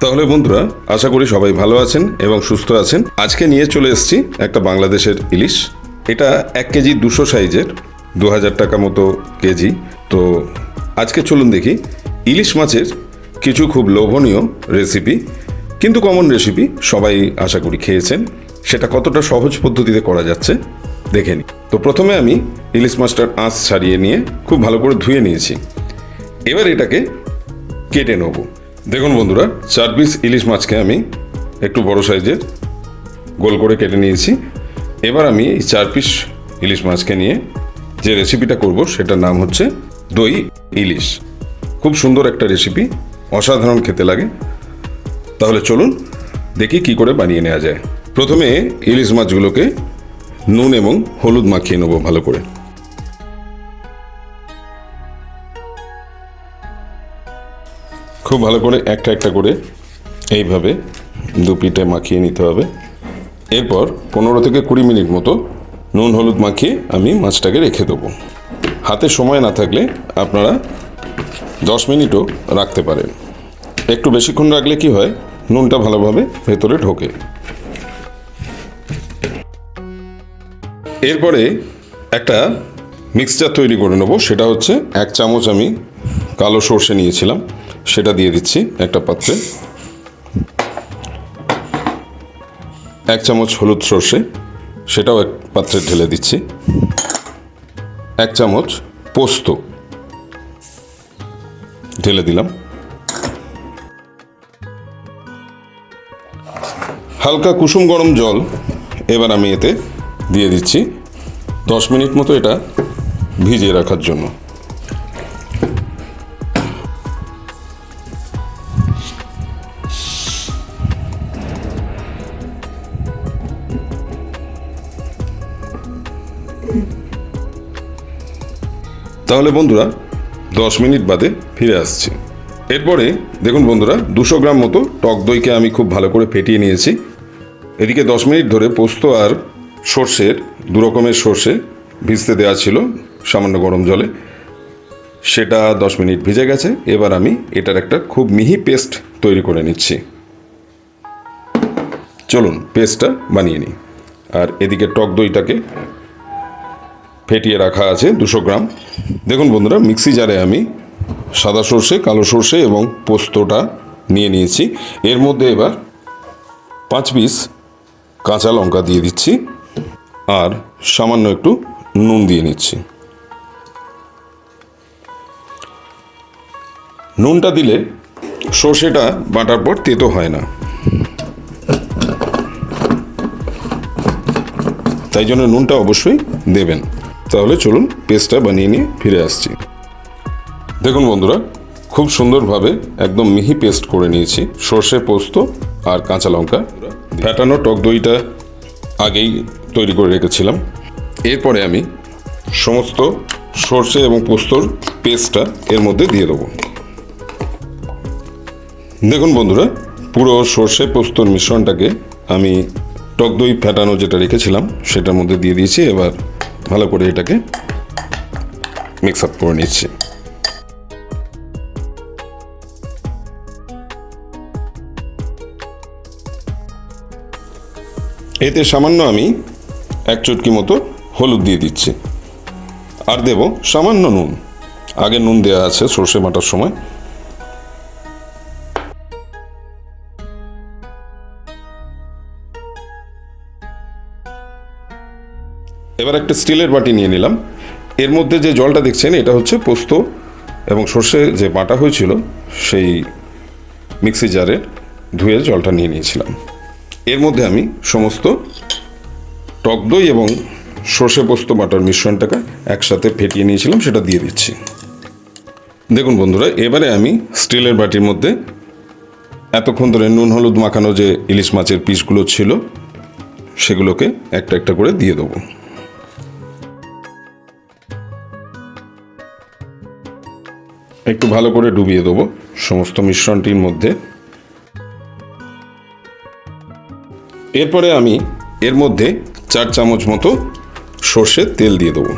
তাহলে বন্ধুরা, আশা করি সবাই ভালো আছেন এবং সুস্থ আছেন। আজকে নিয়ে চলে এসেছি একটা বাংলাদেশের ইলিশ। এটা 1 কেজি 200 সাইজের, 2000 টাকা মতো কেজি। তো আজকে চলুন দেখি ইলিশ মাছের কিছু খুব লোভনীয় রেসিপি, কিন্তু কমন রেসিপি, সবাই আশা করি খেয়েছেন। সেটা কতটা সহজ পদ্ধতিতে করা যাচ্ছে দেখে নিই। তো প্রথমে আমি ইলিশ মাছটার আঁশ ছাড়িয়ে নিয়ে খুব ভালো করে ধুয়ে নিয়েছি। এবার এটাকে কেটে নেব। দেখুন বন্ধুরা, 4 পিস ইলিশ মাছকে আমি একটু বড় সাইজের গোল করে কেটে নিয়েছি। এবার আমি এই 4 পিস ইলিশ মাছকে নিয়ে যে রেসিপিটা করব সেটার নাম হচ্ছে দই ইলিশ। খুব সুন্দর একটা রেসিপি, অসাধারণ খেতে লাগে। তাহলে চলুন দেখি কি করে বানিয়ে নেওয়া যায়। প্রথমে ইলিশ মাছগুলোকে নুন এবং হলুদ মাখিয়ে নেব ভালো করে। খুব ভালো করে একটা একটা করে এইভাবে দুপিঠে মাখিয়ে নিতে হবে। এরপর 15 থেকে 20 মিনিট মতো নুন হলুদ মাখিয়ে আমি মাছটাকে রেখে দেবো। হাতে সময় না থাকলে আপনারা 10 মিনিটও রাখতে পারেন। একটু বেশিক্ষণ রাখলে কি হয়, নুনটা ভালোভাবে ভেতরে ঢোকে। এরপরে একটা মিক্সচার তৈরি করে নেব। সেটা হচ্ছে 1 চামচ আমি কালো সর্ষে নিয়েছিলাম, সেটা দিয়ে দিচ্ছি একটা পাত্রে। 1 চামচ হলুদ সর্ষে, সেটাও এক পাত্রে ঢেলে দিচ্ছি। 1 চামচ পোস্ত ঢেলে দিলাম। হালকা কুসুম গরম জল এবার আমি এতে দিয়ে দিচ্ছি 10 মিনিট মতো এটা ভিজিয়ে রাখার জন্য। তাহলে বন্ধুরা 10 মিনিট বাদে ফিরে আসছি। এরপরে দেখুন বন্ধুরা, 200 গ্রাম মতো টক দইকে আমি খুব ভালো করে ফেটিয়ে নিয়েছি। এদিকে 10 মিনিট ধরে পোস্ত আর সর্ষের, 2 রকমের সর্ষে ভিজতে দেওয়া ছিল সামান্য গরম জলে, সেটা 10 মিনিট ভিজে গেছে। এবার আমি এটার একটা খুব মিহি পেস্ট তৈরি করে নিচ্ছি। চলুন পেস্টটা বানিয়ে নিই। আর এদিকে টক দইটাকে ফেটিয়ে রাখা আছে 200 গ্রাম। দেখুন বন্ধুরা, মিক্সি জারে আমি সাদা সর্ষে, কালো সর্ষে এবং পোস্তটা নিয়ে নিয়েছি। এর মধ্যে এবার 5 পিস কাঁচা লঙ্কা দিয়ে দিচ্ছি আর সামান্য একটু নুন দিয়ে নিচ্ছি। নুনটা দিলে সর্ষেটা বাটার পর তেতো হয় না, তাই জন্য নুনটা অবশ্যই দেবেন। তাহলে চলুন পেস্টটা বানিয়ে নিয়ে ফিরে আসছি। দেখুন বন্ধুরা, খুব সুন্দরভাবে একদম মিহি পেস্ট করে নিয়েছি সর্ষে, পোস্ত আর কাঁচা লঙ্কা। ফেটানো টক দইটা আগেই তৈরি করে রেখেছিলাম। এরপরে আমি সমস্ত সর্ষে এবং পোস্তর পেস্টটা এর মধ্যে দিয়ে দেবো। দেখুন বন্ধুরা, পুরো সর্ষে পোস্তর মিশ্রণটাকে আমি টক দই ফেটানো যেটা রেখেছিলাম সেটার মধ্যে দিয়ে দিয়েছি। এবার ভালো করে এটাকে মিক্স আপ করে নিচ্ছি। এতে সামান্য আমি 1 চুটকি মতো হলুদ দিয়ে দিচ্ছি আর দেব সামান্য নুন। আগে নুন দেওয়া আছে সর্ষে বাটার সময়। এবার একটা স্টিলের বাটি নিয়ে নিলাম। এর মধ্যে যে জলটা দেখছেন এটা হচ্ছে পোস্ত এবং সর্ষে যে বাটা হয়েছিল সেই মিক্সি জারে ধুয়ে জলটা নিয়ে নিয়েছিলাম। এর মধ্যে আমি সমস্ত টক দই এবং সর্ষে পোস্ত বাটার মিশ্রণটাকে একসাথে ফেটিয়ে নিয়েছিলাম, সেটা দিয়ে দিচ্ছি। দেখুন বন্ধুরা, এবারে আমি স্টিলের বাটির মধ্যে এতক্ষণ ধরে নুন হলুদ মাখানো যে ইলিশ মাছের পিসগুলো ছিল সেগুলোকে একটা একটা করে দিয়ে দেবো। একটু ভালো করে ডুবিয়ে দেবো সমস্ত মিশ্রণটির মধ্যে। এরপরে আমি এর মধ্যে 4 চামচ মতো সর্ষের তেল দিয়ে দেবো।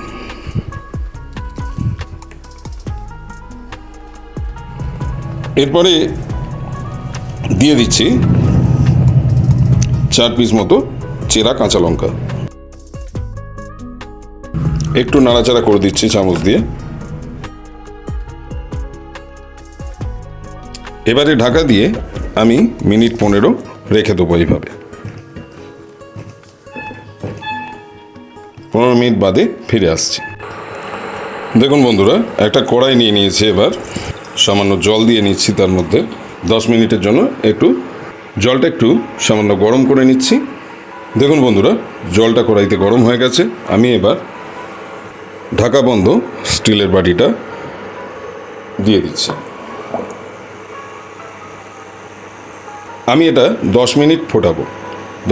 এরপরে দিয়ে দিচ্ছি 4 পিস মতো চেরা কাঁচা লঙ্কা। একটু নাড়াচাড়া করে দিচ্ছি চামচ দিয়ে। এবারে ঢাকা দিয়ে আমি মিনিট 15 রেখে দেবো এইভাবে। 15 মিনিট বাদে ফিরে আসছি। দেখুন বন্ধুরা, একটা কড়াই নিয়ে নিয়েছি। এবার সামান্য জল দিয়ে নিচ্ছি তার মধ্যে। 10 মিনিটের জন্য জলটা একটু সামান্য গরম করে নিচ্ছি। দেখুন বন্ধুরা, জলটা কড়াইতে গরম হয়ে গেছে। আমি এবার ঢাকা বন্ধ স্টিলের বাটিটা দিয়ে দিচ্ছি। আমি এটা 10 মিনিট ফোটাবো।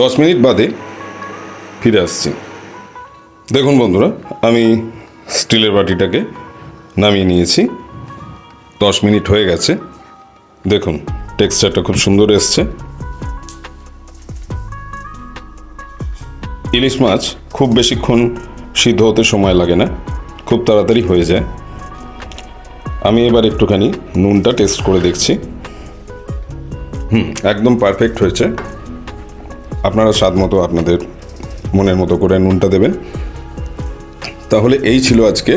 10 মিনিট বাদে ফিরে আসছি। দেখুন বন্ধুরা, আমি স্টিলের বাটিটাকে নামিয়ে নিয়েছি। 10 মিনিট হয়ে গেছে। দেখুন টেক্সচারটা খুব সুন্দর এসছে। ইলিশ মাছ খুব বেশিক্ষণ সিদ্ধ হতে সময় লাগে না, খুব তাড়াতাড়ি হয়ে যায়। আমি এবার একটুখানি নুনটা টেস্ট করে দেখছি। একদম পারফেক্ট হয়েছে। আপনারা স্বাদ মতো আপনাদের মনের মতো করে নুনটা দেবেন। তাহলে এই ছিল আজকে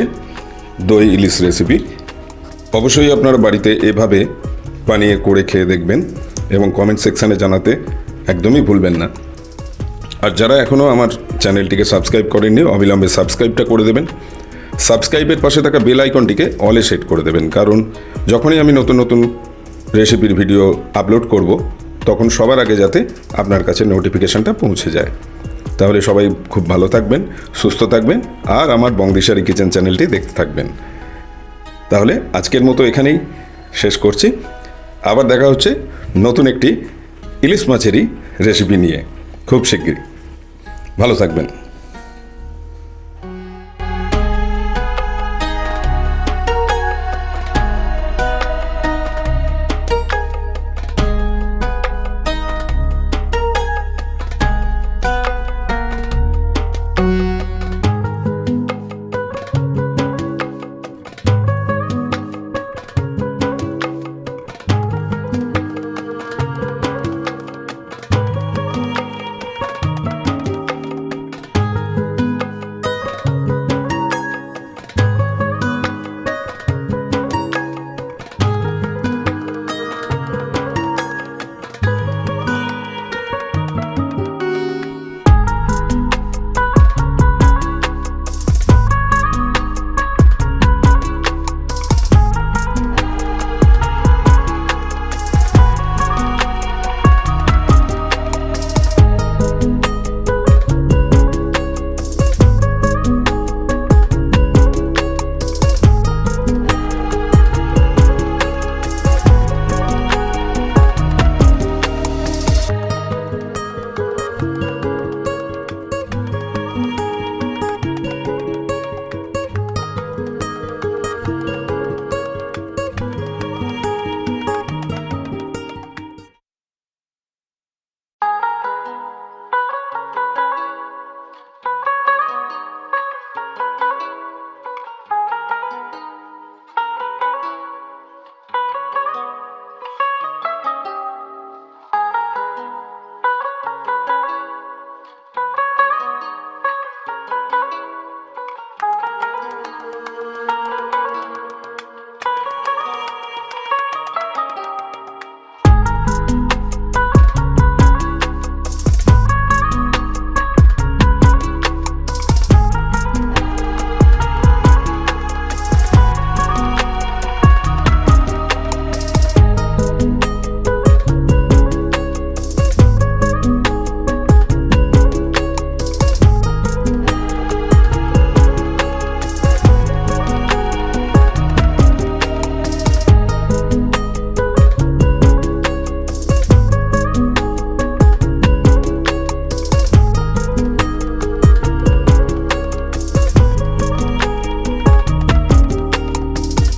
দই ইলিশ রেসিপি। অবশ্যই আপনারা বাড়িতে এভাবে বানিয়ে করে খেয়ে দেখবেন এবং কমেন্ট সেকশানে জানাতে একদমই ভুলবেন না। আর যারা এখনও আমার চ্যানেলটিকে সাবস্ক্রাইব করেননি, অবিলম্বে সাবস্ক্রাইবটা করে দেবেন। সাবস্ক্রাইবের পাশে থাকা বেল আইকনটিকে অলে সেট করে দেবেন, কারণ যখনই আমি নতুন নতুন রেসিপির ভিডিও আপলোড করব তখন সবার আগে যাতে আপনার কাছে নোটিফিকেশানটা পৌঁছে যায়। তাহলে সবাই খুব ভালো থাকবেন, সুস্থ থাকবেন, আর আমার বংদিশারি কিচেন চ্যানেলটি দেখতে থাকবেন। তাহলে আজকের মতো এখানেই শেষ করছি। আবার দেখা হচ্ছে নতুন একটি ইলিশ মাছেরই রেসিপি নিয়ে খুব শিগগিরই। ভালো থাকবেন।